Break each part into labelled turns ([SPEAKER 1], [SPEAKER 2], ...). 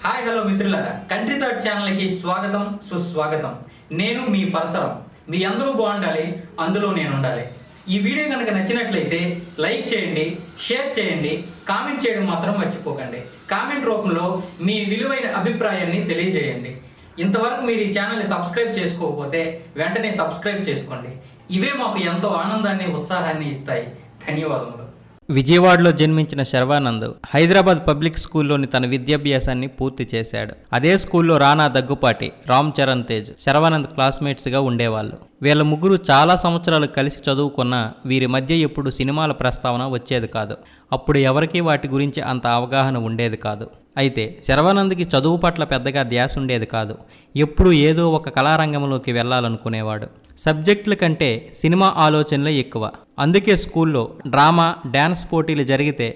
[SPEAKER 1] Hi hello మిత్రులారా, country thought ఛానల్కి స్వాగతం సుస్వాగతం. నేను మీ పరసరం. మీ అందరూ బాగుండాలి, అందులో నేను ఉండాలి. ఈ వీడియో కనుక నచ్చినట్లయితే లైక్ చేయండి, షేర్ చేయండి, కామెంట్ చేయడం మాత్రం మర్చిపోకండి. కామెంట్ రూపంలో మీ విలువైన అభిప్రాయాన్ని తెలియజేయండి. ఇంతవరకు మీరు ఈ ఛానల్ని సబ్స్క్రైబ్ చేసుకోకపోతే వెంటనే సబ్స్క్రైబ్ చేసుకోండి. ఇవే మాకు ఎంతో ఆనందాన్ని, ఉత్సాహాన్ని ఇస్తాయి. ధన్యవాదములు.
[SPEAKER 2] విజయవాడలో జన్మించిన శర్వానంద్ హైదరాబాద్ పబ్లిక్ స్కూల్లోని తన విద్యాభ్యాసాన్ని పూర్తి చేశాడు. అదే స్కూల్లో రానా దగ్గుపాటి, రామ్ చరణ్ తేజ్ శర్వానంద్ క్లాస్మేట్స్గా ఉండేవాళ్ళు. వీళ్ళ ముగ్గురు చాలా సంవత్సరాలు కలిసి చదువుకున్న వీరి మధ్య ఎప్పుడు సినిమాల ప్రస్తావన వచ్చేది కాదు. అప్పుడు ఎవరికీ వాటి గురించి అంత అవగాహన ఉండేది కాదు. అయితే శర్వానంద్కి చదువు పట్ల పెద్దగా ధ్యాస ఉండేది కాదు. ఎప్పుడూ ఏదో ఒక కళారంగంలోకి వెళ్ళాలనుకునేవాడు. సబ్జెక్టుల కంటే సినిమా ఆలోచనలే ఎక్కువ. అందుకే స్కూల్లో డ్రామా, డ్యాన్స్ పోటీలు జరిగితే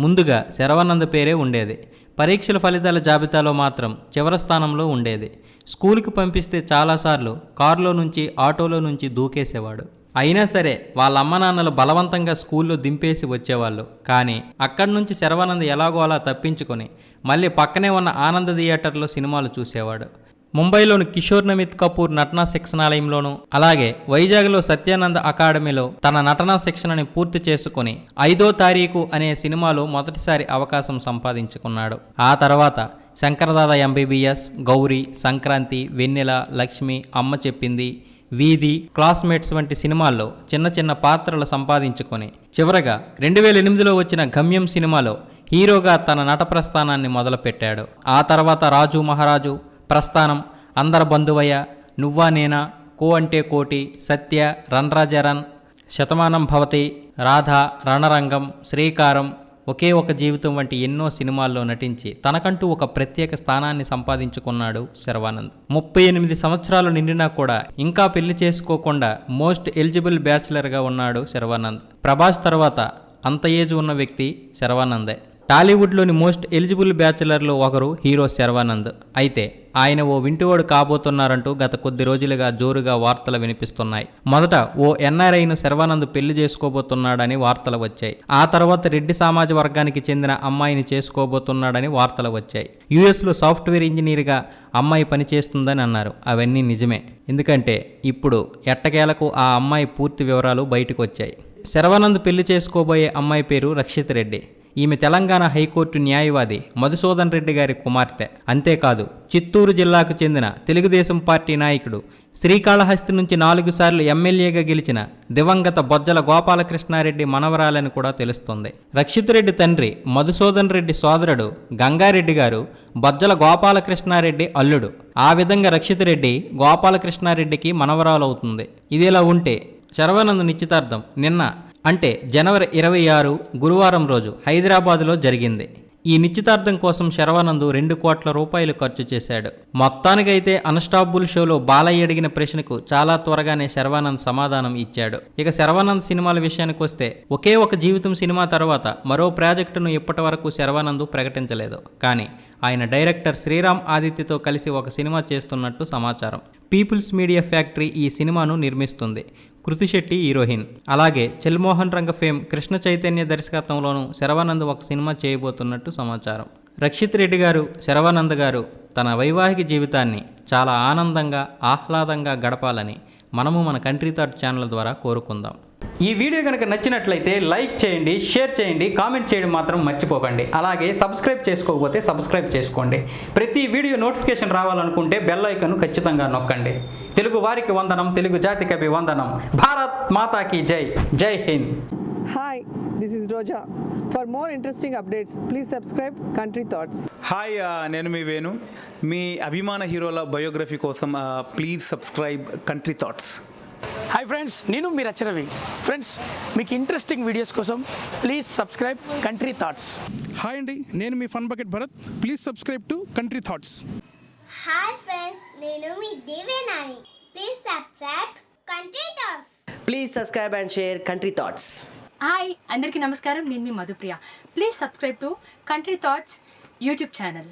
[SPEAKER 2] ముందుగా శర్వానంద్ పేరే ఉండేది. పరీక్షల ఫలితాల జాబితాలో మాత్రం చివరి స్థానంలో ఉండేది. స్కూల్కి పంపిస్తే చాలాసార్లు కారులో నుంచి, ఆటోలో నుంచి దూకేసేవాడు. అయినా సరే వాళ్ళ అమ్మ నాన్నలు బలవంతంగా స్కూల్లో దింపేసి వచ్చేవాళ్ళు. కానీ అక్కడి నుంచి శర్వానంద్ ఎలాగో అలా తప్పించుకొని మళ్ళీ పక్కనే ఉన్న ఆనంద థియేటర్లో సినిమాలు చూసేవాడు. ముంబైలోని కిషోర్ నమిత్ కపూర్ నటనా శిక్షణాలయంలోనూ, అలాగే వైజాగ్లో సత్యానంద అకాడమీలో తన నటనా శిక్షణని పూర్తి చేసుకుని 5వ తారీఖు అనే సినిమాలో మొదటిసారి అవకాశం సంపాదించుకున్నాడు. ఆ తర్వాత శంకరదాద ఎంబీబీఎస్, గౌరీ, సంక్రాంతి, వెన్నెల, లక్ష్మి, అమ్మ చెప్పింది, వీధి, క్లాస్మేట్స్ వంటి సినిమాల్లో చిన్న చిన్న పాత్రలు సంపాదించుకొని చివరగా 2008లో వచ్చిన గమ్యం సినిమాలో హీరోగా తన నట ప్రస్థానాన్ని మొదలుపెట్టాడు. ఆ తర్వాత రాజు మహారాజు, ప్రస్థానం, అందర బంధువయ్య, నువ్వా నేనా, కో అంటే కోటి, సత్య, రన్రాజరన్, శతమానం భవతి, రాధ, రణరంగం, శ్రీకారం, ఒకే ఒక జీవితం వంటి ఎన్నో సినిమాల్లో నటించి తనకంటూ ఒక ప్రత్యేక స్థానాన్ని సంపాదించుకున్నాడు శర్వానంద్. 38 సంవత్సరాలు నిండినా కూడా ఇంకా పెళ్లి చేసుకోకుండా మోస్ట్ ఎలిజిబుల్ బ్యాచిలర్గా ఉన్నాడు శర్వానంద్. ప్రభాస్ తర్వాత అంత ఏజ్ ఉన్న వ్యక్తి శర్వానందే. టాలీవుడ్లోని మోస్ట్ ఎలిజిబుల్ బ్యాచిలర్లో ఒకరు హీరో శర్వానంద్. అయితే ఆయన ఓ వింటివాడు కాబోతున్నారంటూ గత కొద్ది రోజులుగా జోరుగా వార్తలు వినిపిస్తున్నాయి. మొదట ఓ ఎన్ఆర్ఐను శర్వానంద్ పెళ్లి చేసుకోబోతున్నాడని వార్తలు వచ్చాయి. ఆ తర్వాత రెడ్డి సమాజ వర్గానికి చెందిన అమ్మాయిని చేసుకోబోతున్నాడని వార్తలు వచ్చాయి. యుఎస్లో సాఫ్ట్వేర్ ఇంజనీర్గా అమ్మాయి పనిచేస్తుందని అన్నారు. అవన్నీ నిజమే. ఎందుకంటే ఇప్పుడు ఎట్టకేలకు ఆ అమ్మాయి పూర్తి వివరాలు బయటకు వచ్చాయి. శర్వానంద్ పెళ్లి చేసుకోబోయే అమ్మాయి పేరు రక్షిత్ రెడ్డి. ఈమె తెలంగాణ హైకోర్టు న్యాయవాది మధుసూదన్ రెడ్డి గారి కుమార్తె. అంతేకాదు చిత్తూరు జిల్లాకు చెందిన తెలుగుదేశం పార్టీ నాయకుడు, శ్రీకాళహస్తి నుంచి 4 సార్లు ఎమ్మెల్యేగా గెలిచిన దివంగత బొజ్జల గోపాలకృష్ణారెడ్డి మనవరాలని కూడా తెలుస్తుంది. రక్షిత్ రెడ్డి తండ్రి మధుసూదన్ రెడ్డి సోదరుడు గంగారెడ్డి గారు బొజ్జల గోపాలకృష్ణారెడ్డి అల్లుడు. ఆ విధంగా రక్షిత్ రెడ్డి గోపాలకృష్ణారెడ్డికి మనవరాలవుతుంది. ఇదిలా ఉంటే శర్వానంద్ నిశ్చితార్థం నిన్న అంటే జనవరి 26 గురువారం రోజు హైదరాబాదులో జరిగింది. ఈ నిశ్చితార్థం కోసం శర్వానంద్ 2 కోట్ల రూపాయలు ఖర్చు చేశాడు. మొత్తానికైతే అన్స్టాపుల్ షోలో బాలయ్య అడిగిన ప్రశ్నకు చాలా త్వరగానే శర్వానంద్ సమాధానం ఇచ్చాడు. ఇక శర్వానంద్ సినిమాల విషయానికి వస్తే ఒకే ఒక జీవితం సినిమా తర్వాత మరో ప్రాజెక్టును ఇప్పటి వరకు శర్వానంద్ ప్రకటించలేదు. కానీ ఆయన డైరెక్టర్ శ్రీరామ్ ఆదిత్యతో కలిసి ఒక సినిమా చేస్తున్నట్టు సమాచారం. పీపుల్స్ మీడియా ఫ్యాక్టరీ ఈ సినిమాను నిర్మిస్తుంది. కృతి శెట్టి హీరోయిన్. అలాగే చెల్మోహన్ రంగ ఫేమ్ కృష్ణ చైతన్య దర్శకత్వంలోనూ శర్వానంద్ ఒక సినిమా చేయబోతున్నట్టు సమాచారం. రక్షిత్ రెడ్డి గారు, శర్వానంద్ గారు తన వైవాహిక జీవితాన్ని చాలా ఆనందంగా, ఆహ్లాదంగా గడపాలని మనము మన కంట్రీ థాట్ ఛానల్ ద్వారా కోరుకుందాం.
[SPEAKER 1] ఈ వీడియో కనుక నచ్చినట్లయితే లైక్ చేయండి, షేర్ చేయండి, కామెంట్ చేయడం మాత్రం మర్చిపోకండి. అలాగే సబ్స్క్రైబ్ చేసుకోకపోతే సబ్స్క్రైబ్ చేసుకోండి. ప్రతి వీడియో నోటిఫికేషన్ రావాలనుకుంటే బెల్ ఐకాన్ ఖచ్చితంగా నొక్కండి. తెలుగు వారికి వందనం, తెలుగు జాతికి అభివందనం. భారత్ మాతాకి జై. జై Hind.
[SPEAKER 3] Hi, this is Roja. For more interesting updates, please subscribe Country Thoughts.
[SPEAKER 4] Hi నేను మీ వేణు. మీ అభిమాన హీరోల బయోగ్రఫీ కోసం please subscribe Country Thoughts.
[SPEAKER 5] Hi friends, నేను మీ రచరవి. ఫ్రెండ్స్, మీకు ఇంట్రెస్టింగ్ వీడియోస్ కోసం please subscribe Country Thoughts.
[SPEAKER 6] Hi అండి, నేను మీ Fun Bucket Bharat. Please subscribe to Country Thoughts.
[SPEAKER 7] Hi friends, నేను మీ Devenani. Please subscribe Country Thoughts.
[SPEAKER 8] Please subscribe and share Country Thoughts.
[SPEAKER 9] Hi అందరికీ నమస్కారం, నేను మీ Madhupriya. Please subscribe to Country Thoughts YouTube channel.